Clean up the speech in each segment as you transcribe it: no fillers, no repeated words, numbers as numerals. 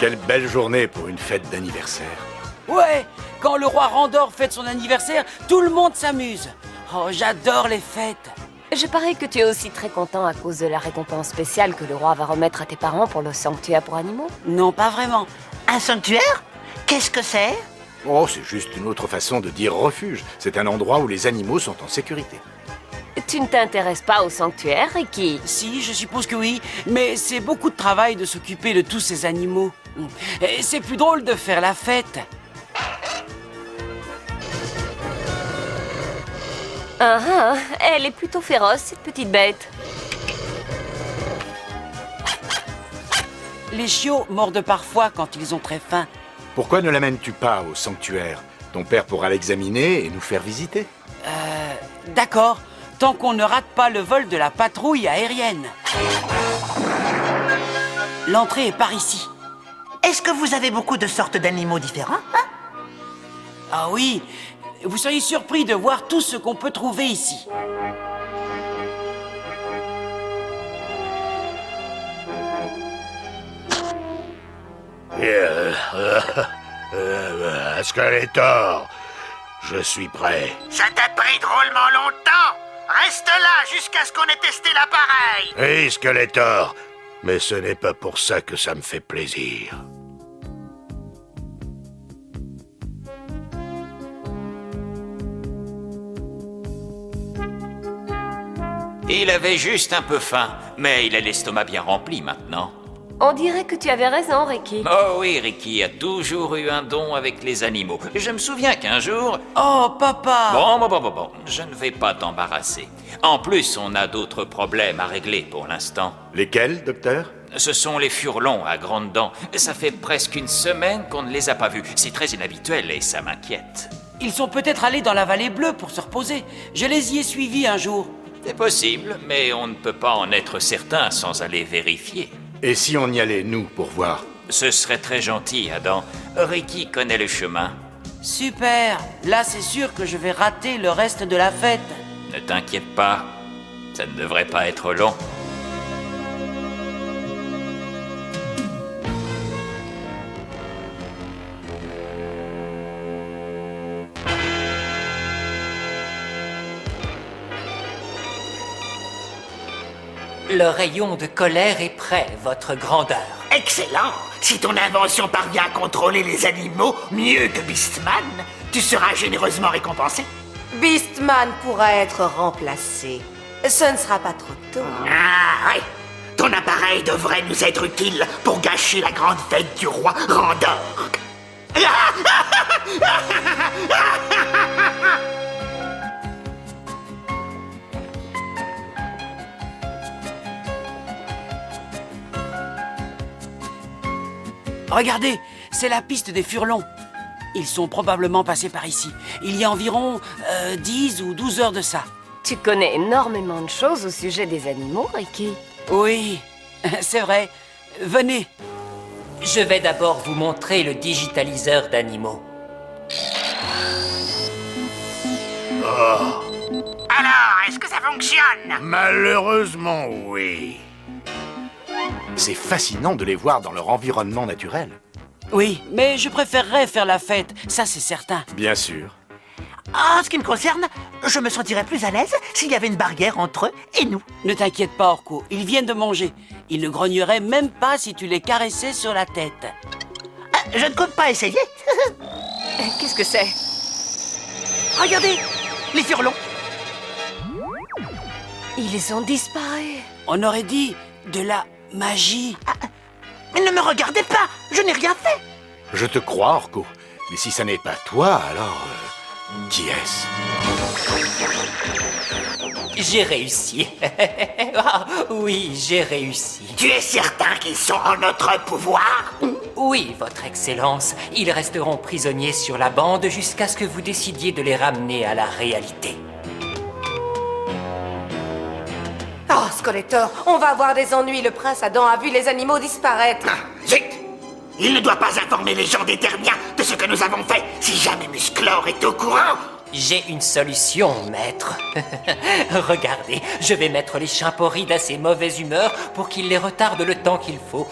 Quelle belle journée pour une fête d'anniversaire. Ouais, quand le roi Randor fête son anniversaire, tout le monde s'amuse. Oh, j'adore les fêtes. Je parie que tu es aussi très content à cause de la récompense spéciale que le roi va remettre à tes parents pour le sanctuaire pour animaux. Non, pas vraiment. Un sanctuaire? Qu'est-ce que c'est? Oh, c'est juste une autre façon de dire refuge. C'est un endroit où les animaux sont en sécurité. Tu ne t'intéresses pas au sanctuaire, Ricky? Si, je suppose que oui, mais c'est beaucoup de travail de s'occuper de tous ces animaux. Et c'est plus drôle de faire la fête. Elle est plutôt féroce, cette petite bête. Les chiots mordent parfois quand ils ont très faim. Pourquoi ne l'amènes-tu pas au sanctuaire? Ton père pourra l'examiner et nous faire visiter. D'accord, tant qu'on ne rate pas le vol de la patrouille aérienne. L'entrée est par ici. Est-ce que vous avez beaucoup de sortes d'animaux différents, hein? Ah oui, vous seriez surpris de voir tout ce qu'on peut trouver ici. Skeletor, je suis prêt. Ça t'a pris drôlement longtemps. Reste là jusqu'à ce qu'on ait testé l'appareil. Oui, Skeletor, mais ce n'est pas pour ça que ça me fait plaisir. Il avait juste un peu faim, mais il a l'estomac bien rempli maintenant. On dirait que tu avais raison, Ricky. Oh oui, Ricky a toujours eu un don avec les animaux. Je me souviens qu'un jour... Oh, papa! Bon, je ne vais pas t'embarrasser. En plus, on a d'autres problèmes à régler pour l'instant. Lesquels, docteur? Ce sont les furlons à grandes dents. Ça fait presque une semaine qu'on ne les a pas vus. C'est très inhabituel et ça m'inquiète. Ils sont peut-être allés dans la vallée bleue pour se reposer. Je les y ai suivis un jour. C'est possible, mais on ne peut pas en être certain sans aller vérifier. Et si on y allait, nous, pour voir? Ce serait très gentil, Adam. Ricky connaît le chemin. Super! Là, c'est sûr que je vais rater le reste de la fête. Ne t'inquiète pas, ça ne devrait pas être long. Le rayon de colère est prêt, votre grandeur. Excellent. Si ton invention parvient à contrôler les animaux mieux que Beastman, tu seras généreusement récompensé. Beastman pourra être remplacé. Ce ne sera pas trop tôt. Ah ouais. Ton appareil devrait nous être utile pour gâcher la grande fête du roi Randor. Regardez, c'est la piste des furlons. Ils sont probablement passés par ici. Il y a environ 10 ou 12 heures de ça. Tu connais énormément de choses au sujet des animaux, Ricky. Oui, c'est vrai. Venez. Je vais d'abord vous montrer le digitaliseur d'animaux. Alors, est-ce que ça fonctionne? Malheureusement, oui. C'est fascinant de les voir dans leur environnement naturel. Oui, mais je préférerais faire la fête, ça c'est certain. Bien sûr. En ce qui me concerne, je me sentirais plus à l'aise s'il y avait une barrière entre eux et nous. Ne t'inquiète pas, Orko, ils viennent de manger. Ils ne grogneraient même pas si tu les caressais sur la tête. Je ne compte pas essayer. Qu'est-ce que c'est? Regardez, les furlons. Ils ont disparu. On aurait dit de la magie. Mais ne me regardez pas, je n'ai rien fait. Je te crois, Orko. Mais si ça n'est pas toi, alors... qui est-ce? J'ai réussi. Ah, oui, j'ai réussi. Tu es certain qu'ils sont en notre pouvoir? Oui, votre Excellence. Ils resteront prisonniers sur la bande jusqu'à ce que vous décidiez de les ramener à la réalité. Oh, Skeletor, on va avoir des ennuis. Le prince Adam a vu les animaux disparaître. Zut! Il ne doit pas informer les gens d'Eternia de ce que nous avons fait. Si jamais Musclor est au courant, J'ai une solution, maître. Regardez, je vais mettre les Chimporris d'assez mauvaise humeur pour qu'ils les retardent le temps qu'il faut.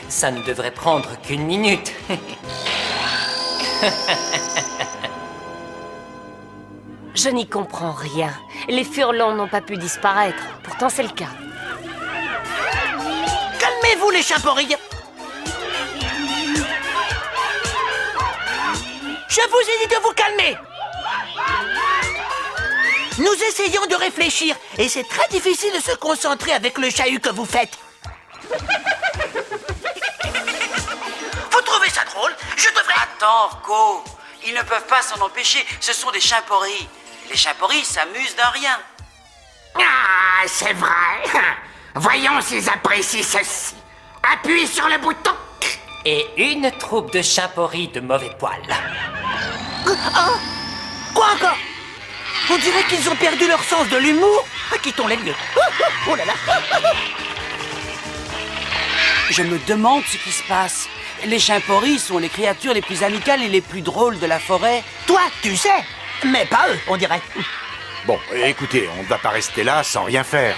Ça ne devrait prendre qu'une minute. Je n'y comprends rien. Les Furlons n'ont pas pu disparaître. Pourtant, c'est le cas. Calmez-vous, les Chimporris. Je vous ai dit de vous calmer. Nous essayons de réfléchir, et c'est très difficile de se concentrer avec le chahut que vous faites. Vous trouvez ça drôle? Je devrais... Attends, Orko. Ils ne peuvent pas s'en empêcher. Ce sont des Chimporris. Les Chimporris s'amusent d'un rien. Ah, c'est vrai. Voyons s'ils apprécient ceci. Appuyez sur le bouton. Et une troupe de Chimporris de mauvais poil. Quoi encore? On dirait qu'ils ont perdu leur sens de l'humour. Quittons les lieux. Oh là là. Je me demande ce qui se passe. Les Chimporris sont les créatures les plus amicales et les plus drôles de la forêt. Toi, tu sais, mais pas eux, on dirait. Bon, écoutez, on ne va pas rester là sans rien faire.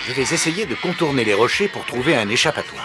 Je vais essayer de contourner les rochers pour trouver un échappatoire.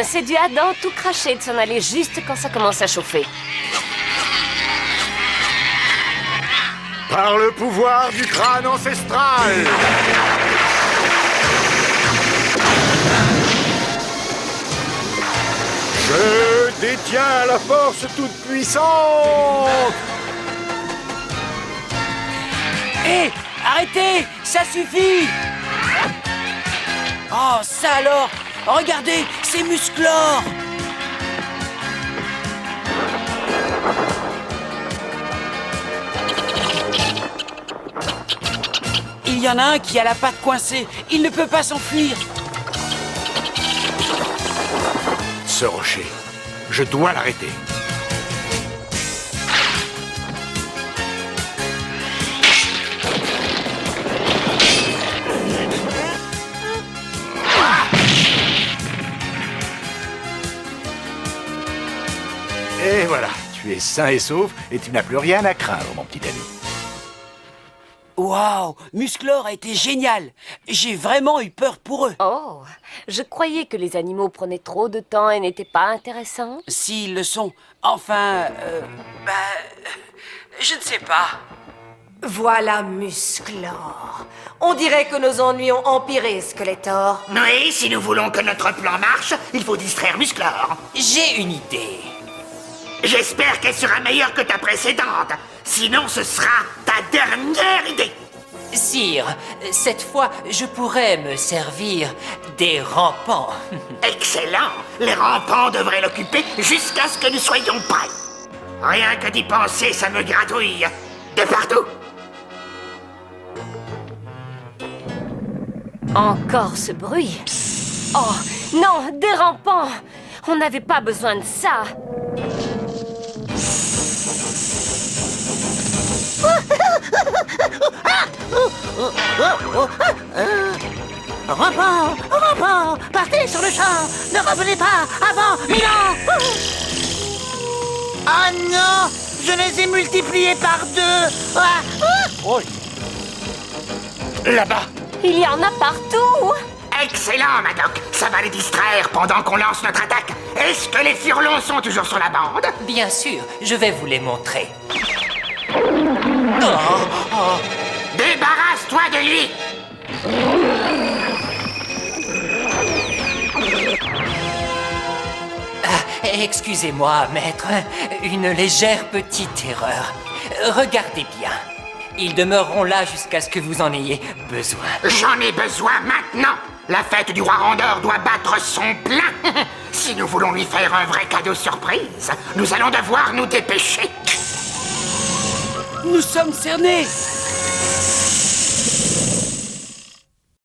C'est du Adam tout craché de s'en aller juste quand ça commence à chauffer. Par le pouvoir du crâne ancestral! Je détiens la force toute puissante! Hé, arrêtez, ça suffit! Oh, ça alors! Regardez, c'est Musclor! Il y en a un qui a la patte coincée. Il ne peut pas s'enfuir. Ce rocher, je dois l'arrêter. Et voilà, tu es sain et sauf et tu n'as plus rien à craindre, mon petit ami. Waouh, Musclor a été génial. J'ai vraiment eu peur pour eux. Oh, je croyais que les animaux prenaient trop de temps et n'étaient pas intéressants. S'ils le sont. Enfin, je ne sais pas. Voilà Musclor. On dirait que nos ennuis ont empiré, Skeletor. Oui, si nous voulons que notre plan marche, il faut distraire Musclor. J'ai une idée. J'espère qu'elle sera meilleure que ta précédente. Sinon, ce sera ta dernière idée. Sire, cette fois, je pourrais me servir des rampants. Excellent. Les rampants devraient l'occuper jusqu'à ce que nous soyons prêts. Rien que d'y penser, ça me gratouille. De partout. Encore ce bruit. Oh, non, des rampants. On n'avait pas besoin de ça. Rampant, rampant, partez sur le champ. Ne revenez pas avant 1000 ans. Ah non, je les ai multipliés par 2. Là-bas! Il y en a partout. Excellent, Madoc. Ça va les distraire pendant qu'on lance notre attaque. Est-ce que les Furlons sont toujours sur la bande? Bien sûr, je vais vous les montrer. Débarrasse-toi de lui. Excusez-moi, maître, une légère petite erreur. Regardez bien. Ils demeureront là jusqu'à ce que vous en ayez besoin. J'en ai besoin maintenant. La fête du roi Rondeur doit battre son plein. Si nous voulons lui faire un vrai cadeau surprise, nous allons devoir nous dépêcher. Nous sommes cernés.